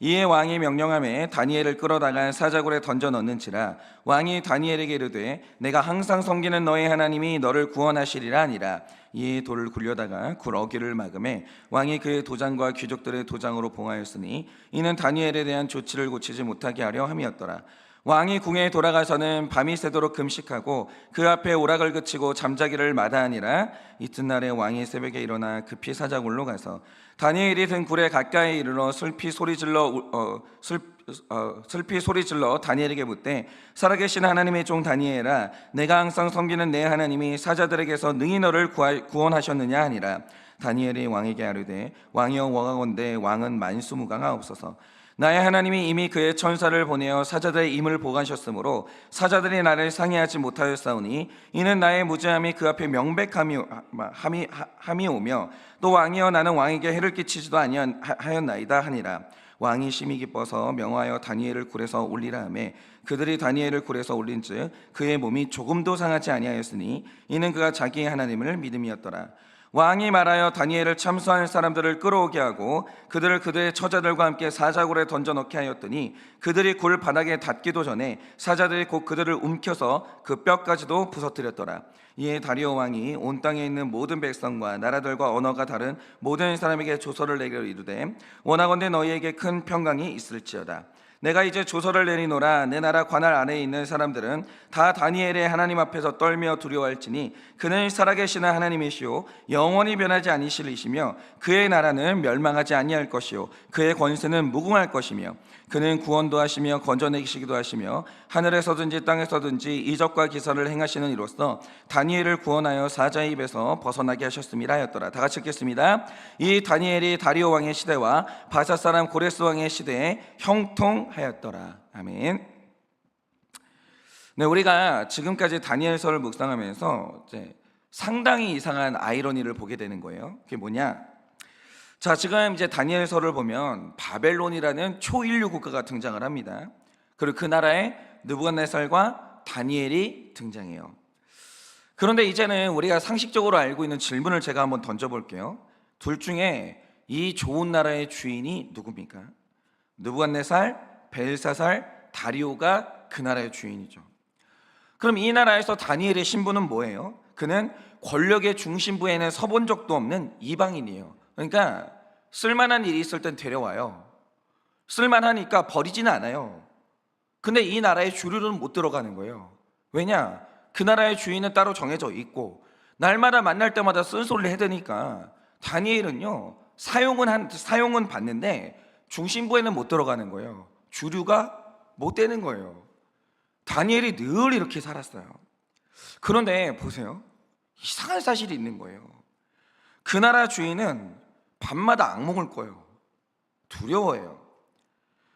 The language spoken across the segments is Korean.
이에 왕이 명령하매 다니엘을 끌어다가 사자굴에 던져 넣는지라. 왕이 다니엘에게 이르되 내가 항상 섬기는 너의 하나님이 너를 구원하시리라 하니라. 이에 돌을 굴려다가 굴 어귀를 막음에 왕이 그의 도장과 귀족들의 도장으로 봉하였으니 이는 다니엘에 대한 조치를 고치지 못하게 하려 함이었더라. 왕이 궁에 돌아가서는 밤이 새도록 금식하고 그 앞에 오락을 그치고 잠자기를 마다하니라. 이튿날에 왕이 새벽에 일어나 급히 사자굴로 가서 다니엘이 든 굴에 가까이 이르러 슬피 소리질러 다니엘에게 묻되 살아계신 하나님의 종 다니엘아, 내가 항상 섬기는 내 하나님이 사자들에게서 능히 너를 구원하셨느냐 하니라. 다니엘이 왕에게 아뢰되 왕이여 원하건대 왕은 만수무강하옵소서. 나의 하나님이 이미 그의 천사를 보내어 사자들의 임을 보관하셨으므로 사자들이 나를 상해하지 못하였사오니 이는 나의 무죄함이 그 앞에 명백함이 오며 또 왕이여 나는 왕에게 해를 끼치지도 아니하였나이다 하니라. 왕이 심히 기뻐서 명하여 다니엘을 굴에서 올리라 하매 그들이 다니엘을 굴에서 올린즉 그의 몸이 조금도 상하지 아니하였으니 이는 그가 자기의 하나님을 믿음이었더라. 왕이 말하여 다니엘을 참수한 사람들을 끌어오게 하고 그들을 그들의 처자들과 함께 사자굴에 던져 넣게 하였더니 그들이 굴 바닥에 닿기도 전에 사자들이 곧 그들을 움켜서 그 뼈까지도 부서뜨렸더라. 이에 다리오 왕이 온 땅에 있는 모든 백성과 나라들과 언어가 다른 모든 사람에게 조서를 내려 이르되 원하건대 너희에게 큰 평강이 있을지어다. 내가 이제 조서를 내리노라. 내 나라 관할 안에 있는 사람들은 다 다니엘의 하나님 앞에서 떨며 두려워할지니 그는 살아계시는 하나님이시오 영원히 변하지 아니실 이시며 그의 나라는 멸망하지 아니할 것이요 그의 권세는 무궁할 것이며 그는 구원도 하시며 건져내시기도 하시며 하늘에서든지 땅에서든지 이적과 기사를 행하시는 이로써 다니엘을 구원하여 사자의 입에서 벗어나게 하셨음이라 하였더라. 다 같이 읽겠습니다. 이 다니엘이 다리오 왕의 시대와 바사 사람 고레스 왕의 시대에 형통하였더라. 아멘. 네, 우리가 지금까지 다니엘서를 묵상하면서 이제 상당히 이상한 아이러니를 보게 되는 거예요. 그게 뭐냐? 자, 지금 이제 다니엘서를 보면 바벨론이라는 초인류 국가가 등장을 합니다. 그리고 그 나라에 느부갓네살과 다니엘이 등장해요. 그런데 이제는 우리가 상식적으로 알고 있는 질문을 제가 한번 던져볼게요. 둘 중에 이 좋은 나라의 주인이 누굽니까? 느부갓네살, 벨사살, 다리오가 그 나라의 주인이죠. 그럼 이 나라에서 다니엘의 신분은 뭐예요? 그는 권력의 중심부에는 서본 적도 없는 이방인이에요. 그러니까 쓸만한 일이 있을 땐 데려와요. 쓸만하니까 버리지는 않아요. 근데 이 나라의 주류는 못 들어가는 거예요. 왜냐? 그 나라의 주인은 따로 정해져 있고 날마다 만날 때마다 쓴소리를 해대니까 다니엘은요 사용은 받는데 중심부에는 못 들어가는 거예요. 주류가 못 되는 거예요. 다니엘이 늘 이렇게 살았어요. 그런데 보세요, 이상한 사실이 있는 거예요. 그 나라 주인은 밤마다 악몽을 꿔요. 두려워해요.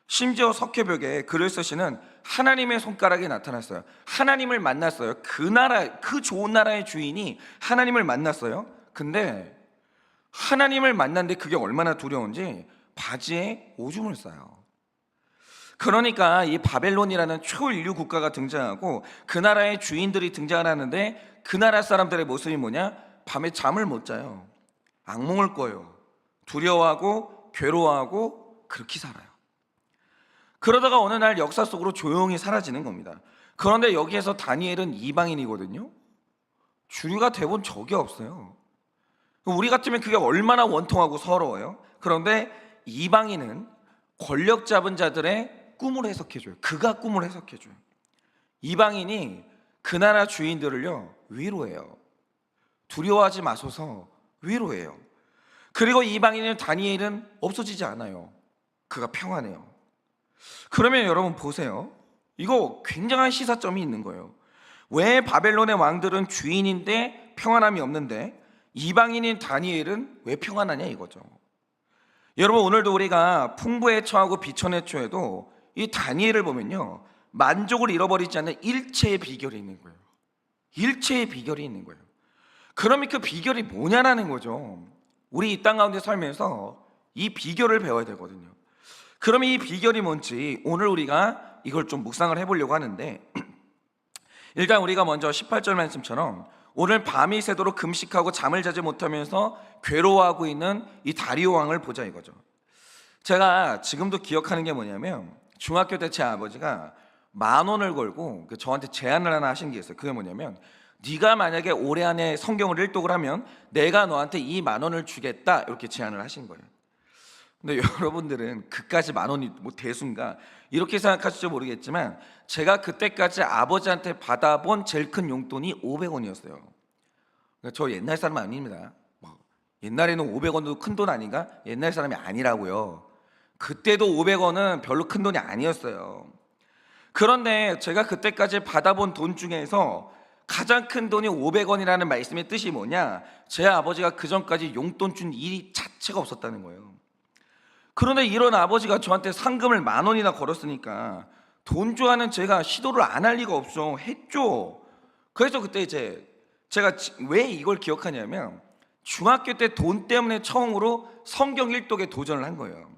심지어 석회벽에 글을 쓰시는 하나님의 손가락이 나타났어요. 하나님을 만났어요. 그 좋은 나라의 주인이 하나님을 만났어요. 근데 하나님을 만났는데 그게 얼마나 두려운지 바지에 오줌을 싸요. 그러니까 이 바벨론이라는 초인류 국가가 등장하고 그 나라의 주인들이 등장을 하는데 그 나라 사람들의 모습이 뭐냐? 밤에 잠을 못 자요. 악몽을 꿔요. 두려워하고 괴로워하고 그렇게 살아요. 그러다가 어느 날 역사 속으로 조용히 사라지는 겁니다. 그런데 여기에서 다니엘은 이방인이거든요. 주류가 대부분 적이 없어요. 우리 같으면 그게 얼마나 원통하고 서러워요. 그런데 이방인은 권력 잡은 자들의 꿈을 해석해줘요. 그가 꿈을 해석해줘요. 이방인이 그 나라 주인들을요 위로해요. 두려워하지 마소서 위로해요. 그리고 이방인은 다니엘은 없어지지 않아요. 그가 평안해요. 그러면 여러분 보세요. 이거 굉장한 시사점이 있는 거예요. 왜 바벨론의 왕들은 주인인데 평안함이 없는데 이방인인 다니엘은 왜 평안하냐 이거죠. 여러분 오늘도 우리가 풍부에 처하고 비천에 처해도 이 다니엘을 보면요 만족을 잃어버리지 않는 일체의 비결이 있는 거예요. 일체의 비결이 있는 거예요. 그러면 그 비결이 뭐냐라는 거죠. 우리 이 땅 가운데 살면서 이 비결을 배워야 되거든요. 그러면 이 비결이 뭔지 오늘 우리가 이걸 좀 묵상을 해보려고 하는데 일단 우리가 먼저 18절 말씀처럼 오늘 밤이 새도록 금식하고 잠을 자지 못하면서 괴로워하고 있는 이 다리오 왕을 보자 이거죠. 제가 지금도 기억하는 게 뭐냐면 중학교 때 제 아버지가 10,000원을 걸고 저한테 제안을 하나 하신 게 있어요. 그게 뭐냐면 네가 만약에 올해 안에 성경을 일독을 하면 내가 너한테 이 10,000원을 주겠다, 이렇게 제안을 하신 거예요. 근데 여러분들은 그까지 10,000원이 뭐 대수인가 이렇게 생각하실지 모르겠지만 제가 그때까지 아버지한테 받아본 제일 큰 용돈이 500원이었어요. 저 옛날 사람 아닙니다. 옛날에는 500원도 큰 돈 아닌가? 옛날 사람이 아니라고요. 그때도 500원은 별로 큰 돈이 아니었어요. 그런데 제가 그때까지 받아본 돈 중에서 가장 큰 돈이 500원이라는 말씀의 뜻이 뭐냐? 제 아버지가 그 전까지 용돈 준 일이 자체가 없었다는 거예요. 그런데 이런 아버지가 저한테 상금을 10,000원이나 걸었으니까 돈 좋아하는 제가 시도를 안 할 리가 없어. 했죠. 그래서 그때 제가 왜 이걸 기억하냐면 중학교 때 돈 때문에 처음으로 성경 일독에 도전을 한 거예요.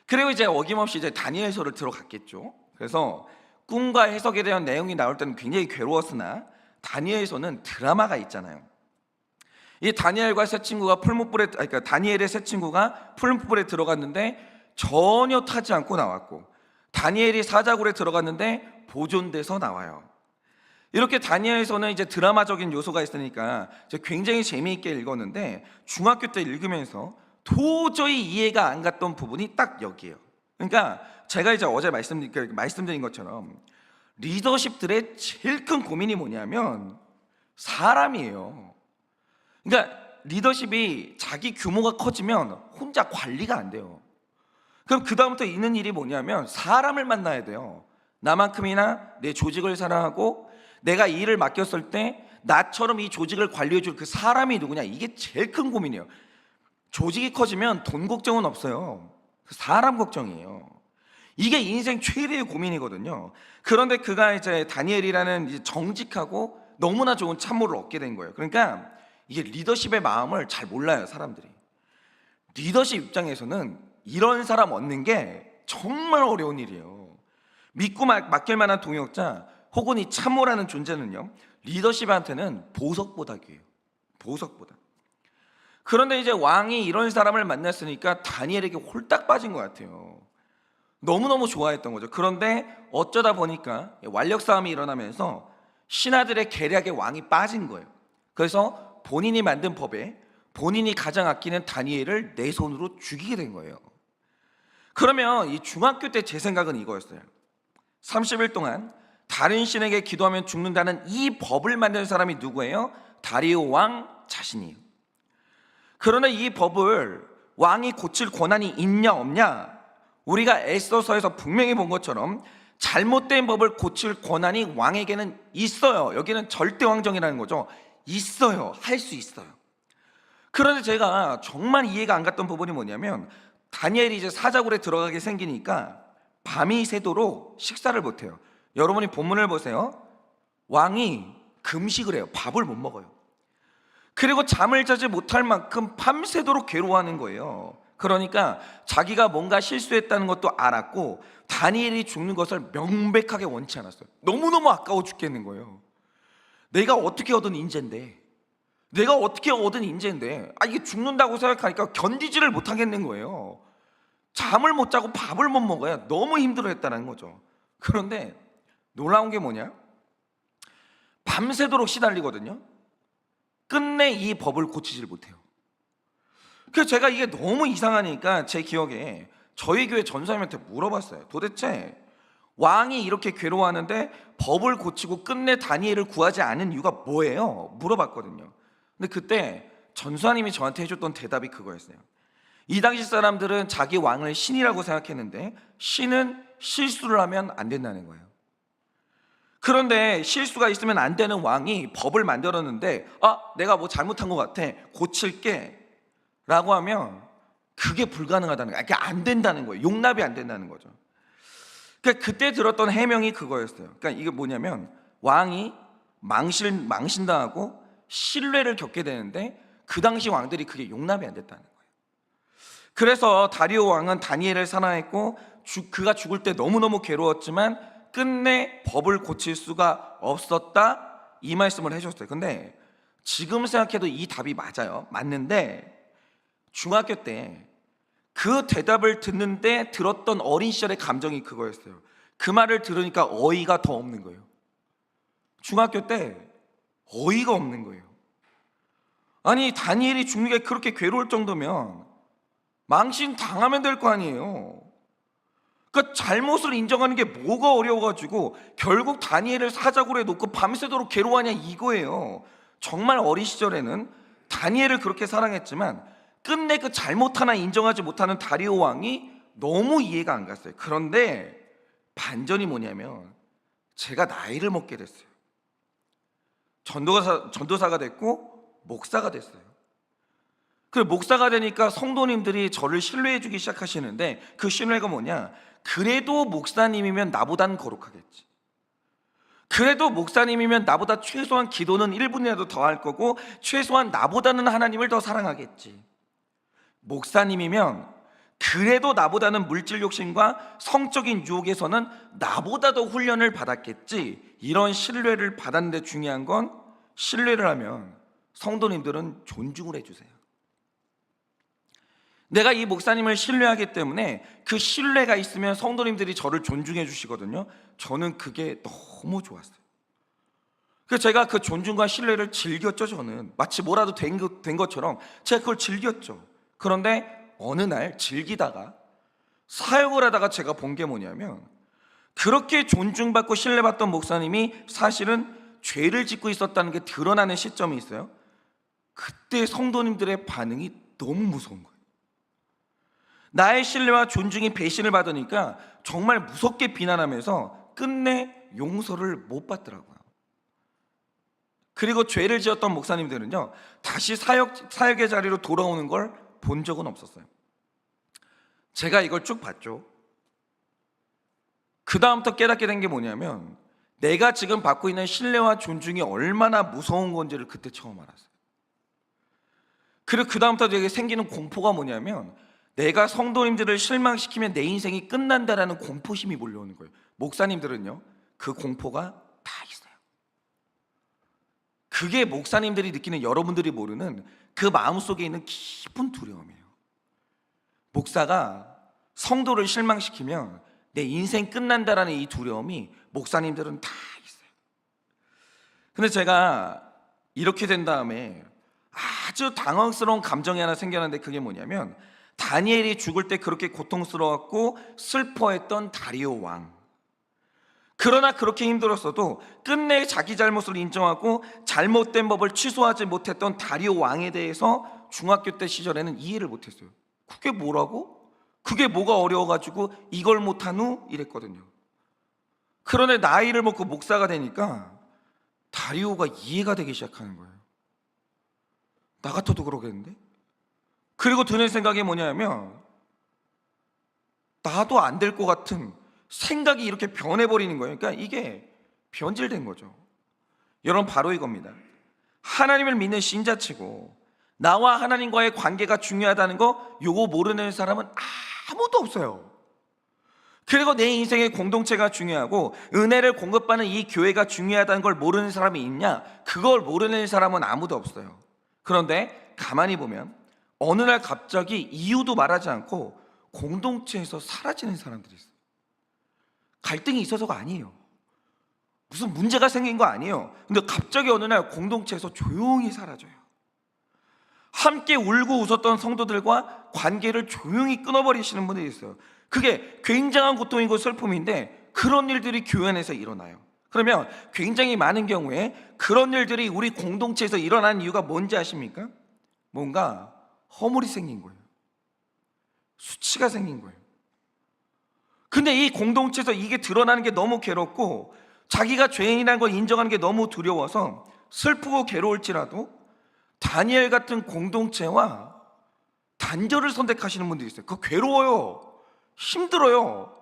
그리고 어김없이 다니엘서를 들어갔겠죠. 그래서 꿈과 해석에 대한 내용이 나올 때는 굉장히 괴로웠으나 다니엘서는 드라마가 있잖아요. 이 다니엘과 새 친구가 다니엘의 새 친구가 풀무불에 들어갔는데 전혀 타지 않고 나왔고, 다니엘이 사자굴에 들어갔는데 보존돼서 나와요. 이렇게 다니엘서는 드라마적인 요소가 있으니까 굉장히 재미있게 읽었는데 중학교 때 읽으면서 도저히 이해가 안 갔던 부분이 딱 여기에요. 그러니까 제가 어제 말씀드린 것처럼 리더십들의 제일 큰 고민이 뭐냐면 사람이에요. 그러니까 리더십이 자기 규모가 커지면 혼자 관리가 안 돼요. 그럼 그 다음부터 있는 일이 뭐냐면 사람을 만나야 돼요. 나만큼이나 내 조직을 사랑하고 내가 이 일을 맡겼을 때 나처럼 이 조직을 관리해 줄 그 사람이 누구냐, 이게 제일 큰 고민이에요. 조직이 커지면 돈 걱정은 없어요. 사람 걱정이에요. 이게 인생 최대의 고민이거든요. 그런데 그가 다니엘이라는 정직하고 너무나 좋은 참모를 얻게 된 거예요. 그러니까 이게 리더십의 마음을 잘 몰라요, 사람들이. 리더십 입장에서는 이런 사람 얻는 게 정말 어려운 일이에요. 믿고 맡길 만한 동역자 혹은 이 참모라는 존재는요, 리더십한테는 보석보다 귀해요. 보석보다. 그런데 왕이 이런 사람을 만났으니까 다니엘에게 홀딱 빠진 것 같아요. 너무너무 좋아했던 거죠. 그런데 어쩌다 보니까 완력 싸움이 일어나면서 신하들의 계략에 왕이 빠진 거예요. 그래서 본인이 만든 법에 본인이 가장 아끼는 다니엘을 내 손으로 죽이게 된 거예요. 그러면 이 중학교 때 제 생각은 이거였어요. 30일 동안 다른 신에게 기도하면 죽는다는 이 법을 만든 사람이 누구예요? 다리오 왕 자신이에요. 그러나 이 법을 왕이 고칠 권한이 있냐 없냐, 우리가 에스더서에서 분명히 본 것처럼 잘못된 법을 고칠 권한이 왕에게는 있어요. 여기는 절대왕정이라는 거죠. 있어요. 할 수 있어요. 그런데 제가 정말 이해가 안 갔던 부분이 뭐냐면 다니엘이 사자굴에 들어가게 생기니까 밤이 새도록 식사를 못해요. 여러분이 본문을 보세요. 왕이 금식을 해요. 밥을 못 먹어요. 그리고 잠을 자지 못할 만큼 밤새도록 괴로워하는 거예요. 그러니까 자기가 뭔가 실수했다는 것도 알았고 다니엘이 죽는 것을 명백하게 원치 않았어요. 너무너무 아까워 죽겠는 거예요. 내가 어떻게 얻은 인재인데 이게 죽는다고 생각하니까 견디지를 못하겠는 거예요. 잠을 못 자고 밥을 못 먹어야 너무 힘들어했다는 거죠. 그런데 놀라운 게 뭐냐? 밤새도록 시달리거든요. 끝내 이 법을 고치질 못해요. 그래서 제가 이게 너무 이상하니까 제 기억에 저희 교회 전사님한테 물어봤어요. 도대체 왕이 이렇게 괴로워하는데 법을 고치고 끝내 다니엘을 구하지 않은 이유가 뭐예요? 물어봤거든요. 근데 그때 전사님이 저한테 해줬던 대답이 그거였어요. 이 당시 사람들은 자기 왕을 신이라고 생각했는데 신은 실수를 하면 안 된다는 거예요. 그런데 실수가 있으면 안 되는 왕이 법을 만들었는데 내가 뭐 잘못한 것 같아, 고칠게 라고 하면 그게 불가능하다는 거예요. 그게 안 된다는 거예요. 용납이 안 된다는 거죠. 그러니까 그때 들었던 해명이 그거였어요. 그러니까 이게 뭐냐면 왕이 망신당하고 신뢰를 겪게 되는데 그 당시 왕들이 그게 용납이 안 됐다는 거예요. 그래서 다리오 왕은 다니엘을 사랑했고 그가 죽을 때 너무너무 괴로웠지만 끝내 법을 고칠 수가 없었다, 이 말씀을 해줬어요. 근데 지금 생각해도 이 답이 맞아요. 맞는데 중학교 때 그 대답을 듣는데 들었던 어린 시절의 감정이 그거였어요. 그 말을 들으니까 어이가 더 없는 거예요. 중학교 때 어이가 없는 거예요. 아니, 다니엘이 죽는 게 그렇게 괴로울 정도면 망신 당하면 될 거 아니에요. 그러니까 잘못을 인정하는 게 뭐가 어려워가지고 결국 다니엘을 사자굴에 해놓고 밤새도록 괴로워하냐 이거예요. 정말 어린 시절에는 다니엘을 그렇게 사랑했지만 끝내 그 잘못 하나 인정하지 못하는 다리오 왕이 너무 이해가 안 갔어요. 그런데 반전이 뭐냐면 제가 나이를 먹게 됐어요. 전도사가 됐고 목사가 됐어요. 그 목사가 되니까 성도님들이 저를 신뢰해 주기 시작하시는데 그 신뢰가 뭐냐? 그래도 목사님이면 나보단 거룩하겠지. 그래도 목사님이면 나보다 최소한 기도는 1분이라도 더 할 거고 최소한 나보다는 하나님을 더 사랑하겠지. 목사님이면 그래도 나보다는 물질 욕심과 성적인 유혹에서는 나보다 더 훈련을 받았겠지. 이런 신뢰를 받았는데 중요한 건 신뢰를 하면 성도님들은 존중을 해주세요. 내가 이 목사님을 신뢰하기 때문에 그 신뢰가 있으면 성도님들이 저를 존중해 주시거든요. 저는 그게 너무 좋았어요. 그래서 제가 그 존중과 신뢰를 즐겼죠. 저는 마치 뭐라도 된 것처럼 제가 그걸 즐겼죠. 그런데 어느 날 즐기다가 사역을 하다가 제가 본 게 뭐냐면 그렇게 존중받고 신뢰받던 목사님이 사실은 죄를 짓고 있었다는 게 드러나는 시점이 있어요. 그때 성도님들의 반응이 너무 무서운 거예요. 나의 신뢰와 존중이 배신을 받으니까 정말 무섭게 비난하면서 끝내 용서를 못 받더라고요. 그리고 죄를 지었던 목사님들은요 다시 사역의 자리로 돌아오는 걸 본 적은 없었어요. 제가 이걸 쭉 봤죠. 그 다음부터 깨닫게 된 게 뭐냐면 내가 지금 받고 있는 신뢰와 존중이 얼마나 무서운 건지를 그때 처음 알았어요. 그리고 그 다음부터 되게 생기는 공포가 뭐냐면 내가 성도님들을 실망시키면 내 인생이 끝난다라는 공포심이 몰려오는 거예요. 목사님들은요 그 공포가 다 있어요. 그게 목사님들이 느끼는, 여러분들이 모르는 그 마음속에 있는 깊은 두려움이에요. 목사가 성도를 실망시키면 내 인생 끝난다라는 이 두려움이 목사님들은 다 있어요. 근데 제가 이렇게 된 다음에 아주 당황스러운 감정이 하나 생겼는데 그게 뭐냐면 다니엘이 죽을 때 그렇게 고통스러웠고 슬퍼했던 다리오 왕, 그러나 그렇게 힘들었어도 끝내 자기 잘못을 인정하고 잘못된 법을 취소하지 못했던 다리오 왕에 대해서 중학교 때 시절에는 이해를 못했어요. 그게 뭐라고? 그게 뭐가 어려워가지고 이걸 못한 후 이랬거든요. 그런데 나이를 먹고 목사가 되니까 다리오가 이해가 되기 시작하는 거예요. 나 같아도 그러겠는데? 그리고 드는 생각이 뭐냐면 나도 안 될 것 같은 생각이 이렇게 변해버리는 거예요. 그러니까 이게 변질된 거죠. 여러분, 바로 이겁니다. 하나님을 믿는 신자치고 나와 하나님과의 관계가 중요하다는 거 요거 모르는 사람은 아무도 없어요. 그리고 내 인생의 공동체가 중요하고 은혜를 공급받는 이 교회가 중요하다는 걸 모르는 사람이 있냐? 그걸 모르는 사람은 아무도 없어요. 그런데 가만히 보면 어느 날 갑자기 이유도 말하지 않고 공동체에서 사라지는 사람들이 있어요. 갈등이 있어서가 아니에요. 무슨 문제가 생긴 거 아니에요. 근데 갑자기 어느 날 공동체에서 조용히 사라져요. 함께 울고 웃었던 성도들과 관계를 조용히 끊어버리시는 분들이 있어요. 그게 굉장한 고통이고 슬픔인데 그런 일들이 교회 안에서 일어나요. 그러면 굉장히 많은 경우에 그런 일들이 우리 공동체에서 일어나는 이유가 뭔지 아십니까? 뭔가 허물이 생긴 거예요. 수치가 생긴 거예요. 근데 이 공동체에서 이게 드러나는 게 너무 괴롭고 자기가 죄인이라는 걸 인정하는 게 너무 두려워서 슬프고 괴로울지라도 다니엘 같은 공동체와 단절을 선택하시는 분들이 있어요. 그거 괴로워요. 힘들어요.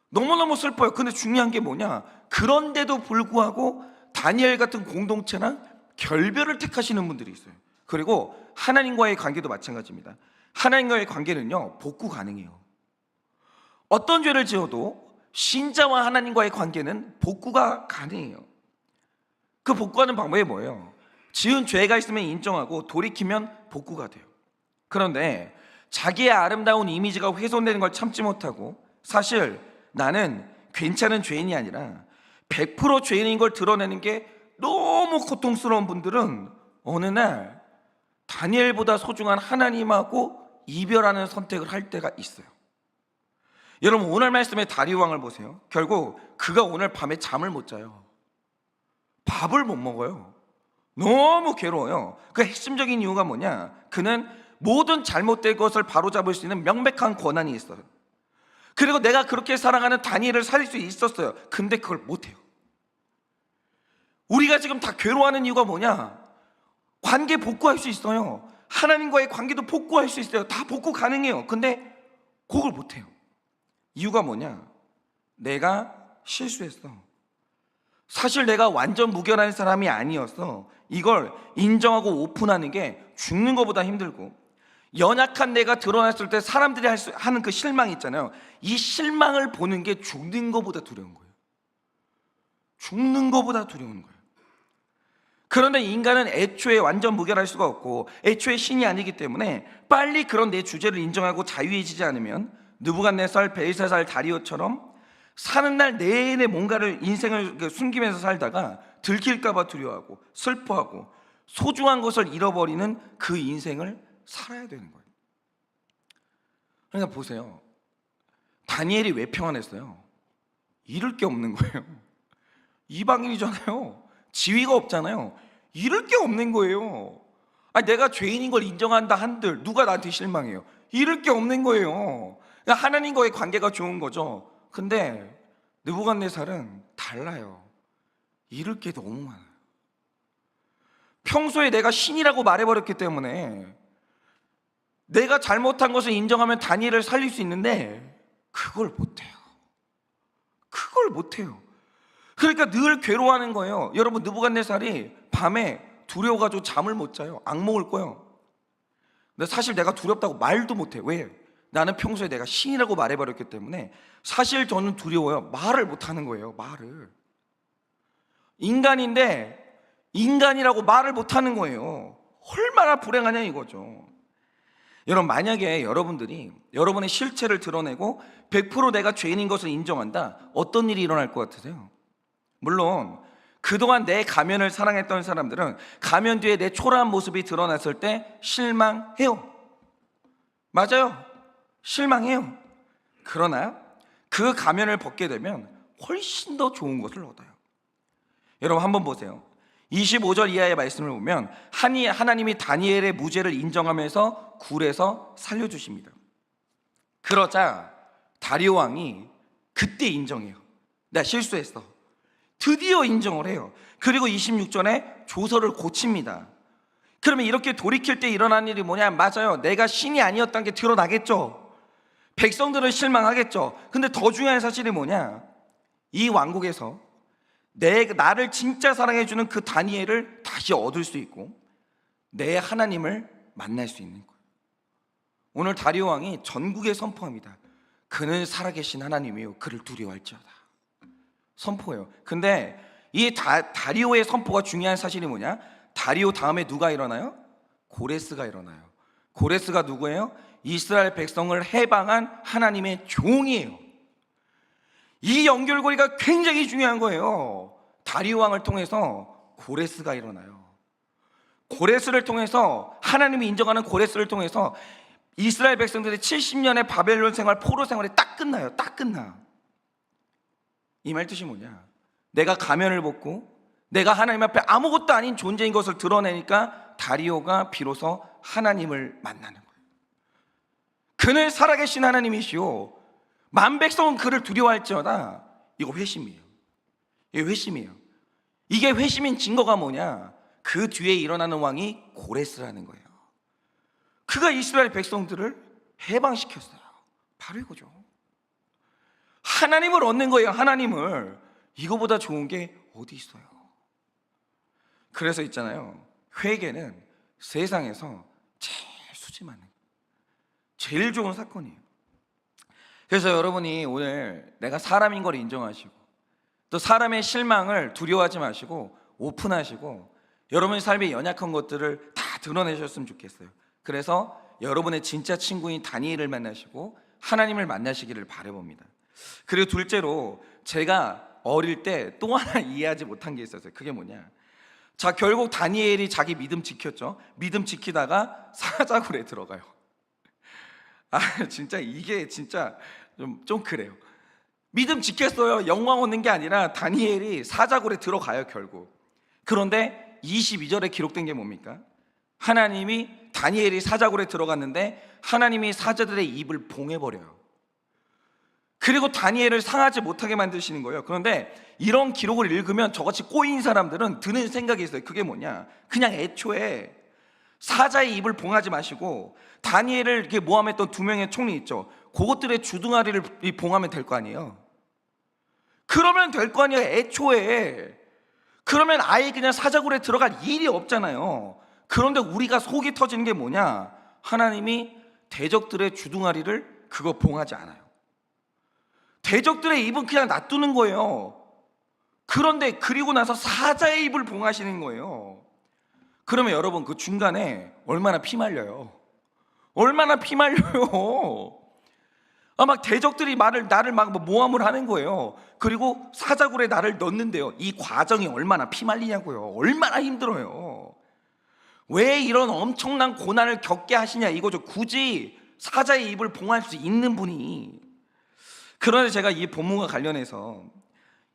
너무너무 슬퍼요. 근데 중요한 게 뭐냐? 그런데도 불구하고 다니엘 같은 공동체랑 결별을 택하시는 분들이 있어요. 그리고 하나님과의 관계도 마찬가지입니다. 하나님과의 관계는요, 복구 가능해요. 어떤 죄를 지어도 신자와 하나님과의 관계는 복구가 가능해요. 그 복구하는 방법이 뭐예요? 지은 죄가 있으면 인정하고 돌이키면 복구가 돼요. 그런데 자기의 아름다운 이미지가 훼손되는 걸 참지 못하고 사실 나는 괜찮은 죄인이 아니라 100% 죄인인 걸 드러내는 게 너무 고통스러운 분들은 어느 날 다니엘보다 소중한 하나님하고 이별하는 선택을 할 때가 있어요. 여러분, 오늘 말씀의 다리오 왕을 보세요. 결국 그가 오늘 밤에 잠을 못 자요. 밥을 못 먹어요. 너무 괴로워요. 그 핵심적인 이유가 뭐냐? 그는 모든 잘못된 것을 바로잡을 수 있는 명백한 권한이 있어요. 그리고 내가 그렇게 사랑하는 다니엘을 살릴 수 있었어요. 근데 그걸 못해요. 우리가 지금 다 괴로워하는 이유가 뭐냐? 관계 복구할 수 있어요. 하나님과의 관계도 복구할 수 있어요. 다 복구 가능해요. 근데 그걸 못해요. 이유가 뭐냐? 내가 실수했어. 사실 내가 완전 무결한 사람이 아니었어. 이걸 인정하고 오픈하는 게 죽는 것보다 힘들고, 연약한 내가 드러났을 때 사람들이 하는 그 실망 있잖아요. 이 실망을 보는 게 죽는 것보다 두려운 거예요. 죽는 것보다 두려운 거예요. 그런데 인간은 애초에 완전 무결할 수가 없고 애초에 신이 아니기 때문에 빨리 그런 내 주제를 인정하고 자유해지지 않으면 느부갓네살, 벨사살, 다리오처럼 사는 날 내내 뭔가를 인생을 숨기면서 살다가 들킬까 봐 두려워하고 슬퍼하고 소중한 것을 잃어버리는 그 인생을 살아야 되는 거예요. 그러니까 보세요. 다니엘이 왜 평안했어요? 잃을 게 없는 거예요. 이방인이잖아요. 지위가 없잖아요. 잃을 게 없는 거예요. 아니, 내가 죄인인 걸 인정한다 한들 누가 나한테 실망해요? 잃을 게 없는 거예요. 그러니까 하나님과의 관계가 좋은 거죠. 근데 느부갓네살은 달라요. 잃을 게 너무 많아요. 평소에 내가 신이라고 말해버렸기 때문에 내가 잘못한 것을 인정하면 다니엘을 살릴 수 있는데 그걸 못해요. 그걸 못해요. 그러니까 늘 괴로워하는 거예요. 여러분, 느부갓네살이 밤에 두려워가지고 잠을 못 자요. 악몽을 꿔요. 근데 사실 내가 두렵다고 말도 못해. 왜? 나는 평소에 내가 신이라고 말해버렸기 때문에 사실 저는 두려워요. 말을 못하는 거예요. 말을. 인간인데 인간이라고 말을 못하는 거예요. 얼마나 불행하냐 이거죠. 여러분, 만약에 여러분들이 여러분의 실체를 드러내고 100% 내가 죄인인 것을 인정한다, 어떤 일이 일어날 것 같으세요? 물론 그동안 내 가면을 사랑했던 사람들은 가면 뒤에 내 초라한 모습이 드러났을 때 실망해요. 맞아요. 실망해요. 그러나 그 가면을 벗게 되면 훨씬 더 좋은 것을 얻어요. 여러분, 한번 보세요. 25절 이하의 말씀을 보면 하나님이 다니엘의 무죄를 인정하면서 굴에서 살려주십니다. 그러자 다리오 왕이 그때 인정해요. 내가 실수했어. 드디어 인정을 해요. 그리고 26절에 조서를 고칩니다. 그러면 이렇게 돌이킬 때 일어난 일이 뭐냐? 맞아요. 내가 신이 아니었다는 게 드러나겠죠. 백성들은 실망하겠죠. 근데 더 중요한 사실이 뭐냐? 이 왕국에서 나를 진짜 사랑해주는 그 다니엘을 다시 얻을 수 있고 내 하나님을 만날 수 있는 거예요. 오늘 다리오 왕이 전국에 선포합니다. 그는 살아계신 하나님이요, 그를 두려워할지어다. 선포해요. 근데 이 다리오의 선포가 중요한 사실이 뭐냐? 다리오 다음에 누가 일어나요? 고레스가 일어나요. 고레스가 누구예요? 이스라엘 백성을 해방한 하나님의 종이에요. 이 연결고리가 굉장히 중요한 거예요. 다리오 왕을 통해서 고레스가 일어나요. 고레스를 통해서, 하나님이 인정하는 고레스를 통해서 이스라엘 백성들의 70년의 바벨론 생활, 포로 생활이 딱 끝나요. 딱 끝나. 이 말 뜻이 뭐냐? 내가 가면을 벗고 내가 하나님 앞에 아무것도 아닌 존재인 것을 드러내니까 다리오가 비로소 하나님을 만나는 거예요. 그는 살아계신 하나님이시오, 만백성은 그를 두려워할지어다. 이거 회심이에요. 이게 회심이에요. 이게 회심인 증거가 뭐냐? 그 뒤에 일어나는 왕이 고레스라는 거예요. 그가 이스라엘 백성들을 해방시켰어요. 바로 이거죠. 하나님을 얻는 거예요. 하나님을. 이거보다 좋은 게 어디 있어요? 그래서 있잖아요, 회개는 세상에서 제일 수지 많은, 제일 좋은 사건이에요. 그래서 여러분이 오늘 내가 사람인 걸 인정하시고 또 사람의 실망을 두려워하지 마시고 오픈하시고 여러분의 삶의 연약한 것들을 다 드러내셨으면 좋겠어요. 그래서 여러분의 진짜 친구인 다니엘을 만나시고 하나님을 만나시기를 바라봅니다. 그리고 둘째로 제가 어릴 때 또 하나 이해하지 못한 게 있었어요. 그게 뭐냐? 자, 결국 다니엘이 자기 믿음 지켰죠. 믿음 지키다가 사자굴에 들어가요. 진짜 이게 진짜 좀 그래요. 믿음 지켰어요. 영광 얻는 게 아니라 다니엘이 사자굴에 들어가요, 결국. 그런데 22절에 기록된 게 뭡니까? 하나님이 다니엘이 사자굴에 들어갔는데 하나님이 사자들의 입을 봉해버려요. 그리고 다니엘을 상하지 못하게 만드시는 거예요. 그런데 이런 기록을 읽으면 저같이 꼬인 사람들은 드는 생각이 있어요. 그게 뭐냐? 그냥 애초에 사자의 입을 봉하지 마시고 다니엘을 이렇게 모함했던 두 명의 총리 있죠. 그것들의 주둥아리를 봉하면 될 거 아니에요. 그러면 될 거 아니에요. 애초에. 그러면 아예 그냥 사자굴에 들어갈 일이 없잖아요. 그런데 우리가 속이 터지는 게 뭐냐? 하나님이 대적들의 주둥아리를 그거 봉하지 않아요. 대적들의 입은 그냥 놔두는 거예요. 그런데 그리고 나서 사자의 입을 봉하시는 거예요. 그러면 여러분 그 중간에 얼마나 피말려요. 얼마나 피말려요. 막 대적들이 나를 막 모함을 하는 거예요. 그리고 사자굴에 나를 넣는데요. 이 과정이 얼마나 피말리냐고요. 얼마나 힘들어요. 왜 이런 엄청난 고난을 겪게 하시냐 이거죠. 굳이 사자의 입을 봉할 수 있는 분이. 그런데 제가 이 본문과 관련해서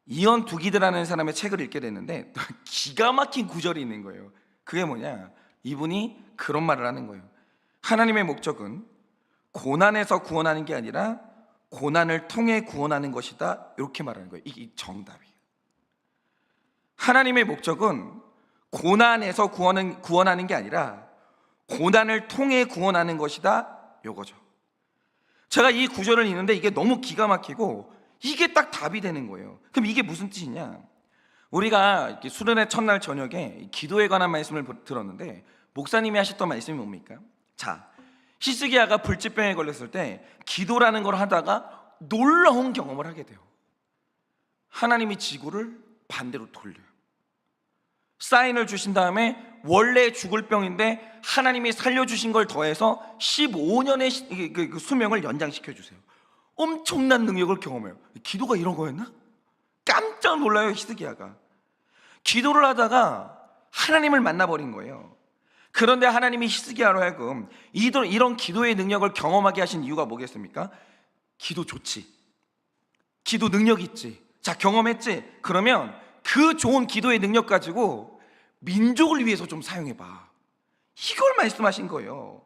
이언 두기드라는 사람의 책을 읽게 됐는데 기가 막힌 구절이 있는 거예요. 그게 뭐냐? 이분이 그런 말을 하는 거예요. 하나님의 목적은 고난에서 구원하는 게 아니라 고난을 통해 구원하는 것이다. 이렇게 말하는 거예요. 이게 정답이에요. 하나님의 목적은 고난에서 구원하는 게 아니라 고난을 통해 구원하는 것이다. 요거죠. 제가 이 구절을 읽는데 이게 너무 기가 막히고 이게 딱 답이 되는 거예요. 그럼 이게 무슨 뜻이냐? 우리가 수련회 첫날 저녁에 기도에 관한 말씀을 들었는데 목사님이 하셨던 말씀이 뭡니까? 자, 히스기야가 불치병에 걸렸을 때 기도라는 걸 하다가 놀라운 경험을 하게 돼요. 하나님이 지구를 반대로 돌려요. 사인을 주신 다음에 원래 죽을 병인데 하나님이 살려주신 걸 더해서 15년의 그 수명을 연장시켜 주세요. 엄청난 능력을 경험해요. 기도가 이런 거였나? 깜짝 놀라요. 히스기야가 기도를 하다가 하나님을 만나버린 거예요. 그런데 하나님이 히스기야로 하여금 이런 기도의 능력을 경험하게 하신 이유가 뭐겠습니까? 기도 좋지, 기도 능력 있지, 자 경험했지? 그러면 그 좋은 기도의 능력 가지고 민족을 위해서 좀 사용해봐. 이걸 말씀하신 거예요.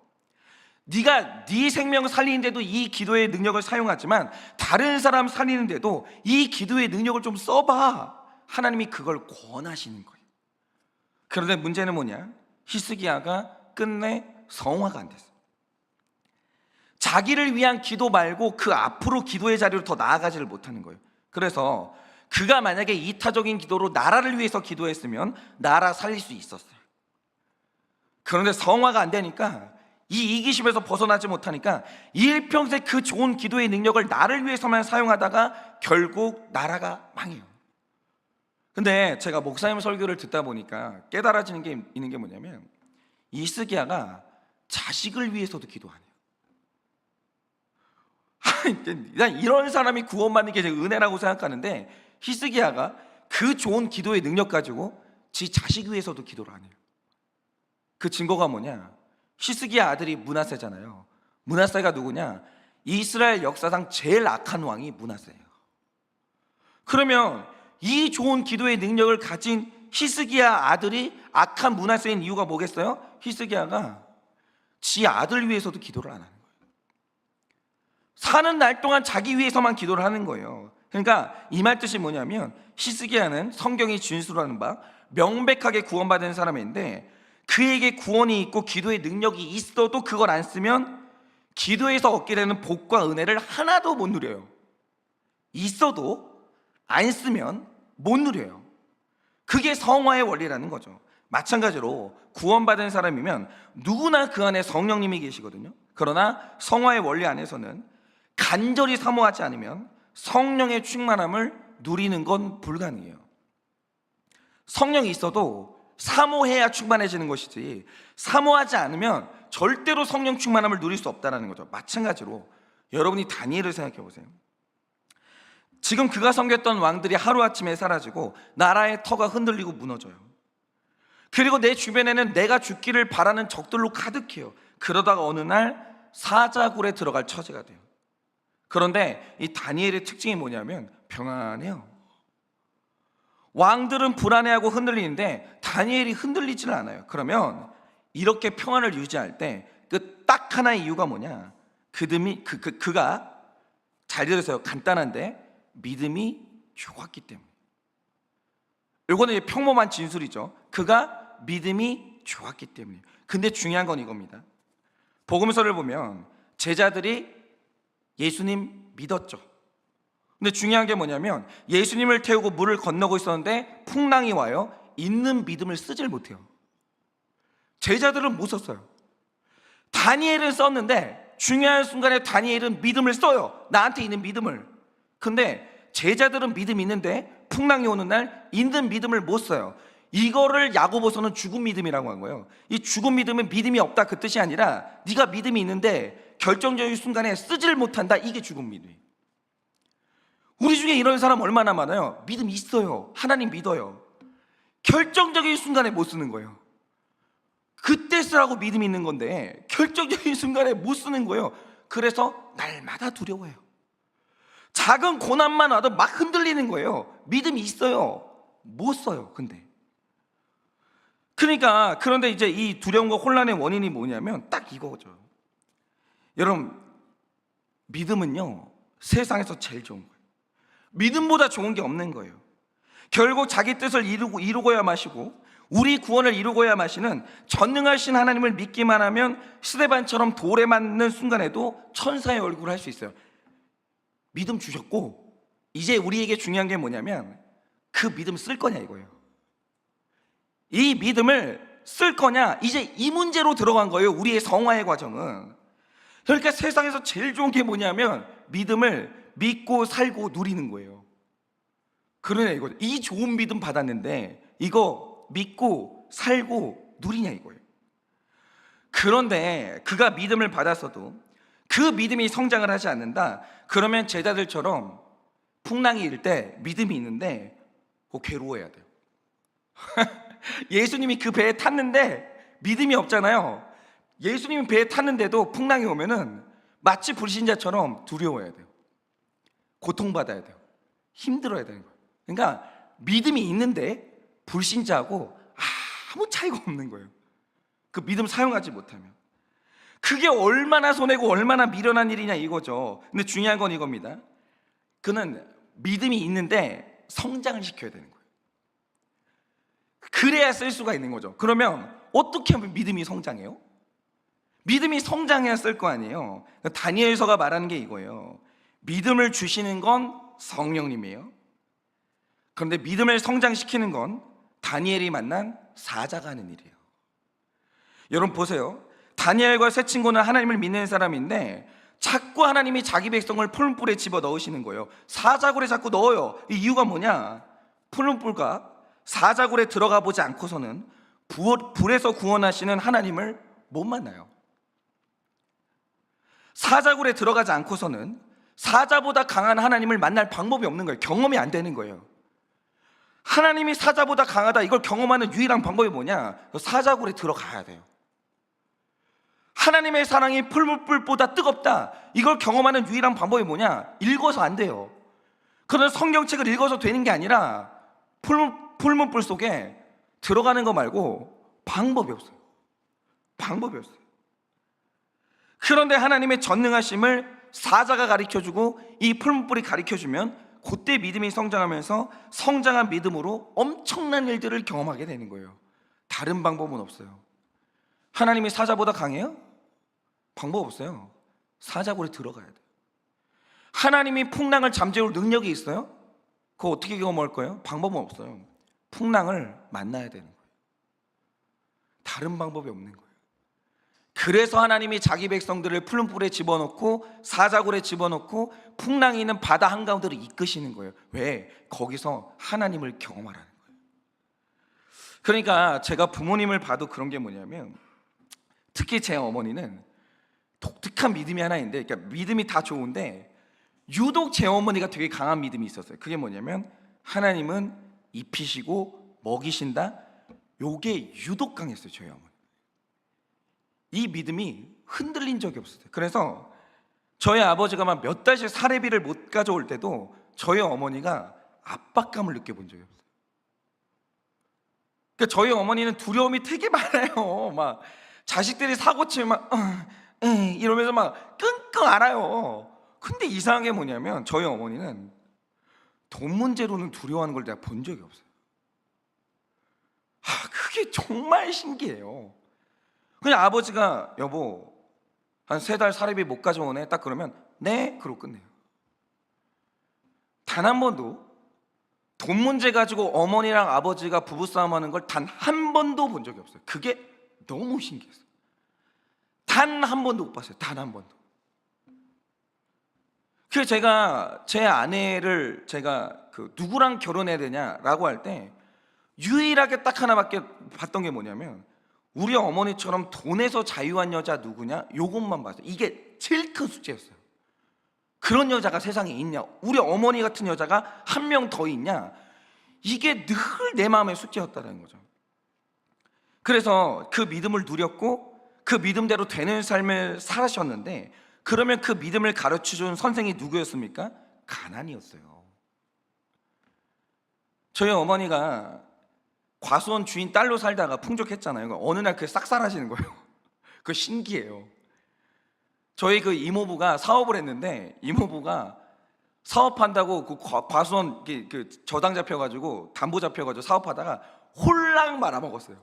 네가 네 생명 살리는데도 이 기도의 능력을 사용하지만 다른 사람 살리는데도 이 기도의 능력을 좀 써봐. 하나님이 그걸 권하시는 거예요. 그런데 문제는 뭐냐? 히스기야가 끝내 성화가 안 됐어요. 자기를 위한 기도 말고 그 앞으로 기도의 자리로 더 나아가지를 못하는 거예요. 그래서 그가 만약에 이타적인 기도로 나라를 위해서 기도했으면 나라 살릴 수 있었어요. 그런데 성화가 안 되니까 이 이기심에서 벗어나지 못하니까 일평생 그 좋은 기도의 능력을 나를 위해서만 사용하다가 결국 나라가 망해요. 근데 제가 목사님 설교를 듣다 보니까 깨달아지는 게 있는 게 뭐냐면 히스기야가 자식을 위해서도 기도 안 해요. 난 이런 사람이 구원받는 게 제 은혜라고 생각하는데 히스기야가 그 좋은 기도의 능력 가지고 지 자식 위해서도 기도를 안 해요. 그 증거가 뭐냐? 히스기야 아들이 므낫세잖아요. 므낫세가 누구냐? 이스라엘 역사상 제일 악한 왕이 므낫세예요. 그러면 이 좋은 기도의 능력을 가진 히스기야 아들이 악한 므낫세인 이유가 뭐겠어요? 히스기야가 지 아들 위해서도 기도를 안 하는 거예요. 사는 날 동안 자기 위해서만 기도를 하는 거예요. 그러니까 이 말 뜻이 뭐냐면 히스기야는 성경이 진술하는 바 명백하게 구원받은 사람인데 그에게 구원이 있고 기도의 능력이 있어도 그걸 안 쓰면 기도에서 얻게 되는 복과 은혜를 하나도 못 누려요. 있어도 안 쓰면 못 누려요. 그게 성화의 원리라는 거죠. 마찬가지로 구원받은 사람이면 누구나 그 안에 성령님이 계시거든요. 그러나 성화의 원리 안에서는 간절히 사모하지 않으면 성령의 충만함을 누리는 건 불가능해요. 성령이 있어도 사모해야 충만해지는 것이지 사모하지 않으면 절대로 성령 충만함을 누릴 수 없다는 거죠. 마찬가지로 여러분이 다니엘을 생각해 보세요. 지금 그가 섬겼던 왕들이 하루아침에 사라지고 나라의 터가 흔들리고 무너져요. 그리고 내 주변에는 내가 죽기를 바라는 적들로 가득해요. 그러다가 어느 날 사자굴에 들어갈 처지가 돼요. 그런데 이 다니엘의 특징이 뭐냐면 평안해요. 왕들은 불안해하고 흔들리는데 다니엘이 흔들리지는 않아요. 그러면 이렇게 평안을 유지할 때 그 딱 하나의 이유가 뭐냐? 그가 잘 들으세요. 간단한데 믿음이 좋았기 때문에. 이거는 평범한 진술이죠. 그가 믿음이 좋았기 때문에. 근데 중요한 건 이겁니다. 복음서를 보면 제자들이 예수님 믿었죠. 근데 중요한 게 뭐냐면 예수님을 태우고 물을 건너고 있었는데 풍랑이 와요. 있는 믿음을 쓰질 못해요. 제자들은 못 썼어요. 다니엘은 썼는데 중요한 순간에 다니엘은 믿음을 써요. 나한테 있는 믿음을. 근데 제자들은 믿음이 있는데 풍랑이 오는 날 있는 믿음을 못 써요. 이거를 야고보서는 죽은 믿음이라고 한 거예요. 이 죽은 믿음은 믿음이 없다 그 뜻이 아니라 네가 믿음이 있는데 결정적인 순간에 쓰질 못한다. 이게 죽은 믿음이에요. 우리 중에 이런 사람 얼마나 많아요. 믿음이 있어요. 하나님 믿어요. 결정적인 순간에 못 쓰는 거예요. 그때 쓰라고 믿음이 있는 건데 결정적인 순간에 못 쓰는 거예요. 그래서 날마다 두려워해요. 작은 고난만 와도 막 흔들리는 거예요. 믿음이 있어요. 못 써요. 그런데 이제 이 두려움과 혼란의 원인이 뭐냐면 딱 이거죠. 여러분, 믿음은요 세상에서 제일 좋은 거예요. 믿음보다 좋은 게 없는 거예요. 결국 자기 뜻을 이루고야 마시고 우리 구원을 이루고야 마시는 전능하신 하나님을 믿기만 하면 스데반처럼 돌에 맞는 순간에도 천사의 얼굴을 할 수 있어요. 믿음 주셨고 이제 우리에게 중요한 게 뭐냐면 그 믿음 쓸 거냐 이거예요. 이 믿음을 쓸 거냐, 이제 이 문제로 들어간 거예요. 우리의 성화의 과정은. 그러니까 세상에서 제일 좋은 게 뭐냐면 믿음을 믿고 살고 누리는 거예요. 그러냐 이거죠. 이 좋은 믿음 받았는데 이거 믿고 살고 누리냐 이거예요. 그런데 그가 믿음을 받았어도 그 믿음이 성장을 하지 않는다. 그러면 제자들처럼 풍랑이 일 때 믿음이 있는데 괴로워해야 돼요. 예수님이 그 배에 탔는데 믿음이 없잖아요. 예수님이 배에 탔는데도 풍랑이 오면은 마치 불신자처럼 두려워해야 돼요. 고통받아야 돼요. 힘들어야 되는 거예요. 그러니까 믿음이 있는데 불신자하고 아무 차이가 없는 거예요. 그 믿음 사용하지 못하면. 그게 얼마나 손해고 얼마나 미련한 일이냐 이거죠. 근데 중요한 건 이겁니다. 그는 믿음이 있는데 성장을 시켜야 되는 거예요. 그래야 쓸 수가 있는 거죠. 그러면 어떻게 하면 믿음이 성장해요? 믿음이 성장해야 쓸 거 아니에요. 다니엘서가 말하는 게 이거예요. 믿음을 주시는 건 성령님이에요. 그런데 믿음을 성장시키는 건 다니엘이 만난 사자가 하는 일이에요. 여러분 보세요. 다니엘과 세 친구는 하나님을 믿는 사람인데 자꾸 하나님이 자기 백성을 푸른불에 집어 넣으시는 거예요. 사자굴에 자꾸 넣어요. 이 이유가 뭐냐? 푸른불과 사자굴에 들어가 보지 않고서는 불에서 구원하시는 하나님을 못 만나요. 사자굴에 들어가지 않고서는 사자보다 강한 하나님을 만날 방법이 없는 거예요. 경험이 안 되는 거예요. 하나님이 사자보다 강하다 이걸 경험하는 유일한 방법이 뭐냐? 사자굴에 들어가야 돼요. 하나님의 사랑이 풀무불보다 뜨겁다 이걸 경험하는 유일한 방법이 뭐냐? 읽어서 안 돼요. 그런 성경책을 읽어서 되는 게 아니라 풀무불 속에 들어가는 거 말고 방법이 없어요. 방법이 없어요. 그런데 하나님의 전능하심을 사자가 가르쳐주고 이 풀무불이 가르쳐주면 그때 믿음이 성장하면서 성장한 믿음으로 엄청난 일들을 경험하게 되는 거예요. 다른 방법은 없어요. 하나님이 사자보다 강해요? 방법 없어요. 사자굴에 들어가야 돼요. 하나님이 풍랑을 잠재울 능력이 있어요? 그거 어떻게 경험할 거예요? 방법은 없어요. 풍랑을 만나야 되는 거예요. 다른 방법이 없는 거예요. 그래서 하나님이 자기 백성들을 푸른 불에 집어넣고 사자굴에 집어넣고 풍랑이 있는 바다 한가운데로 이끄시는 거예요. 왜? 거기서 하나님을 경험하라는 거예요. 그러니까 제가 부모님을 봐도 그런 게 뭐냐면 특히 제 어머니는 독특한 믿음이 하나 있는데, 그러니까 믿음이 다 좋은데 유독 제 어머니가 되게 강한 믿음이 있었어요. 그게 뭐냐면 하나님은 입히시고 먹이신다. 요게 유독 강했어요. 저희 어머니. 이 믿음이 흔들린 적이 없었어요. 그래서 저희 아버지가 막 몇 달씩 사례비를 못 가져올 때도 저희 어머니가 압박감을 느껴본 적이 없어요. 그러니까 저희 어머니는 두려움이 되게 많아요. 막 자식들이 사고 치면 막 이러면서 막 끙끙 앓아요. 근데 이상한 게 뭐냐면 저희 어머니는 돈 문제로는 두려워하는 걸 내가 본 적이 없어요. 그게 정말 신기해요. 그냥 아버지가 여보 한 3달 사례비 못 가져오네 딱 그러면 네? 그러고 끝내요. 단 한 번도 돈 문제 가지고 어머니랑 아버지가 부부싸움하는 걸 단 한 번도 본 적이 없어요. 그게 너무 신기했어요. 단 한 번도 못 봤어요. 단 한 번도. 그래서 제가 제 아내를 제가 누구랑 결혼해야 되냐라고 할 때 유일하게 딱 하나밖에 봤던 게 뭐냐면 우리 어머니처럼 돈에서 자유한 여자 누구냐? 요것만 봤어요. 이게 제일 큰 숙제였어요. 그런 여자가 세상에 있냐? 우리 어머니 같은 여자가 한 명 더 있냐? 이게 늘 내 마음의 숙제였다는 거죠. 그래서 그 믿음을 누렸고 그 믿음대로 되는 삶을 살아셨는데, 그러면 그 믿음을 가르쳐준 선생이 누구였습니까? 가난이었어요. 저희 어머니가 과수원 주인 딸로 살다가 풍족했잖아요. 어느 날 그게 싹 사라지는 거예요. 그거 신기해요. 저희 그 이모부가 사업을 했는데 이모부가 사업한다고 그 과수원 그 저당 잡혀가지고 담보 잡혀가지고 사업하다가 홀랑 말아먹었어요.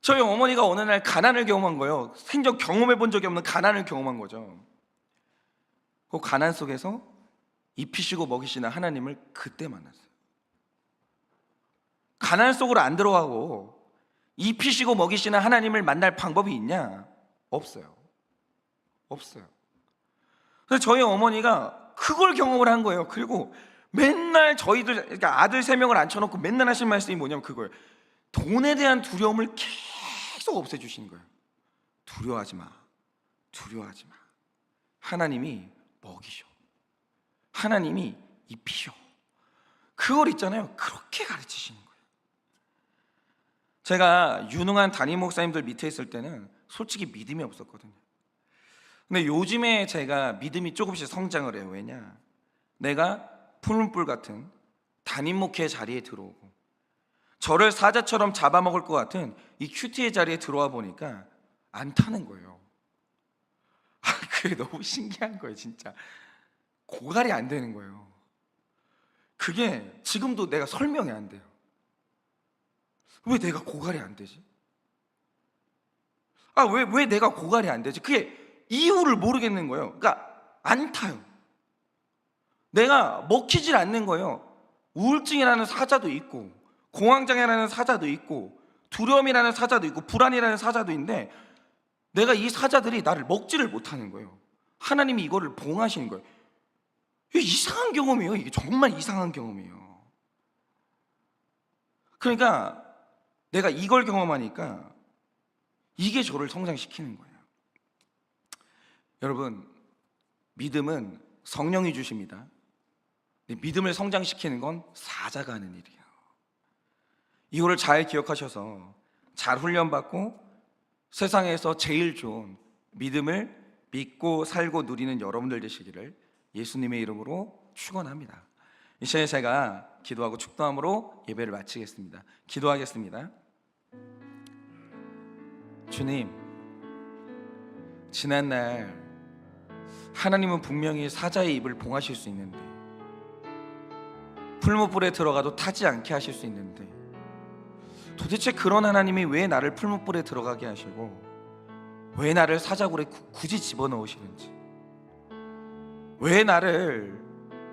저희 어머니가 어느 날 가난을 경험한 거예요. 생전 경험해 본 적이 없는 가난을 경험한 거죠. 그 가난 속에서 입히시고 먹이시는 하나님을 그때 만났어요. 가난 속으로 안 들어가고 입히시고 먹이시는 하나님을 만날 방법이 있냐? 없어요. 없어요. 그래서 저희 어머니가 그걸 경험을 한 거예요. 그리고 맨날 저희들, 그러니까 아들 3명을 앉혀놓고 맨날 하신 말씀이 뭐냐면 그거예요. 돈에 대한 두려움을 계속 없애주시는 거예요. 두려워하지 마. 두려워하지 마. 하나님이 먹이셔. 하나님이 입히셔. 그걸 있잖아요. 그렇게 가르치시는 거예요. 제가 유능한 담임 목사님들 밑에 있을 때는 솔직히 믿음이 없었거든요. 근데 요즘에 제가 믿음이 조금씩 성장을 해요. 왜냐? 내가 푸른불 같은 담임 목회 자리에 들어오고 저를 사자처럼 잡아먹을 것 같은 이 큐티의 자리에 들어와 보니까 안 타는 거예요. 그게 너무 신기한 거예요. 진짜 고갈이 안 되는 거예요. 그게 지금도 내가 설명이 안 돼요. 왜 내가 고갈이 안 되지? 왜 내가 고갈이 안 되지? 그게 이유를 모르겠는 거예요. 그러니까 안 타요. 내가 먹히질 않는 거예요. 우울증이라는 사자도 있고 공황장애라는 사자도 있고 두려움이라는 사자도 있고 불안이라는 사자도 있는데 내가 이 사자들이 나를 먹지를 못하는 거예요. 하나님이 이거를 봉하시는 거예요. 이게 이상한 경험이에요. 이게 정말 이상한 경험이에요. 그러니까 내가 이걸 경험하니까 이게 저를 성장시키는 거예요. 여러분, 믿음은 성령이 주십니다. 믿음을 성장시키는 건 사자가 하는 일이에요. 이거를 잘 기억하셔서 잘 훈련받고 세상에서 제일 좋은 믿음을 믿고 살고 누리는 여러분들 되시기를 예수님의 이름으로 축원합니다. 이 시간에 제가 기도하고 축도함으로 예배를 마치겠습니다. 기도하겠습니다. 주님, 지난날 하나님은 분명히 사자의 입을 봉하실 수 있는데 풀무불에 들어가도 타지 않게 하실 수 있는데 도대체 그런 하나님이 왜 나를 풀무불에 들어가게 하시고 왜 나를 사자굴에 굳이 집어넣으시는지, 왜 나를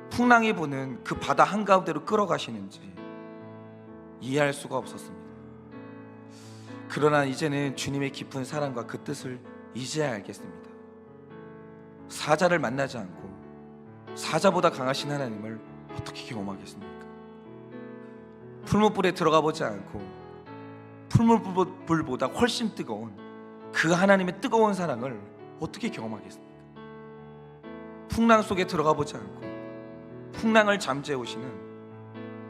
풍랑이 부는 그 바다 한가운데로 끌어가시는지 이해할 수가 없었습니다. 그러나 이제는 주님의 깊은 사랑과 그 뜻을 이제야 알겠습니다. 사자를 만나지 않고 사자보다 강하신 하나님을 어떻게 경험하겠습니까? 풀무불에 들어가 보지 않고 풀무불보다 훨씬 뜨거운 그 하나님의 뜨거운 사랑을 어떻게 경험하겠습니까? 풍랑 속에 들어가 보지 않고 풍랑을 잠재우시는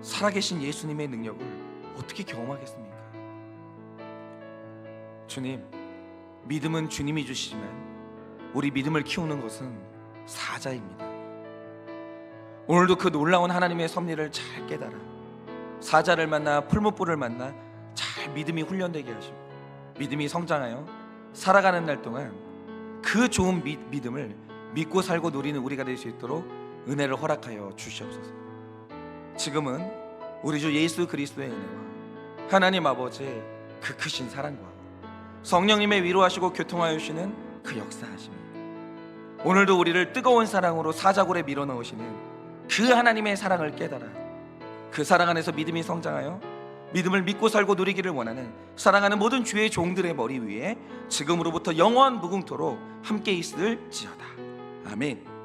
살아계신 예수님의 능력을 어떻게 경험하겠습니까? 주님, 믿음은 주님이 주시지만 우리 믿음을 키우는 것은 사자입니다. 오늘도 그 놀라운 하나님의 섭리를 잘 깨달아 사자를 만나 풀무불을 만나 잘 믿음이 훈련되게 하시고 믿음이 성장하여 살아가는 날 동안 그 좋은 믿음을 믿고 살고 누리는 우리가 될 수 있도록 은혜를 허락하여 주시옵소서. 지금은 우리 주 예수 그리스도의 은혜와 하나님 아버지의 그 크신 사랑과 성령님의 위로하시고 교통하여 주시는 그 역사하심이 오늘도 우리를 뜨거운 사랑으로 사자굴에 밀어넣으시는 그 하나님의 사랑을 깨달아 그 사랑 안에서 믿음이 성장하여 믿음을 믿고 살고 누리기를 원하는 사랑하는 모든 주의 종들의 머리 위에 지금으로부터 영원 무궁토록 함께 있을지어다. 아멘.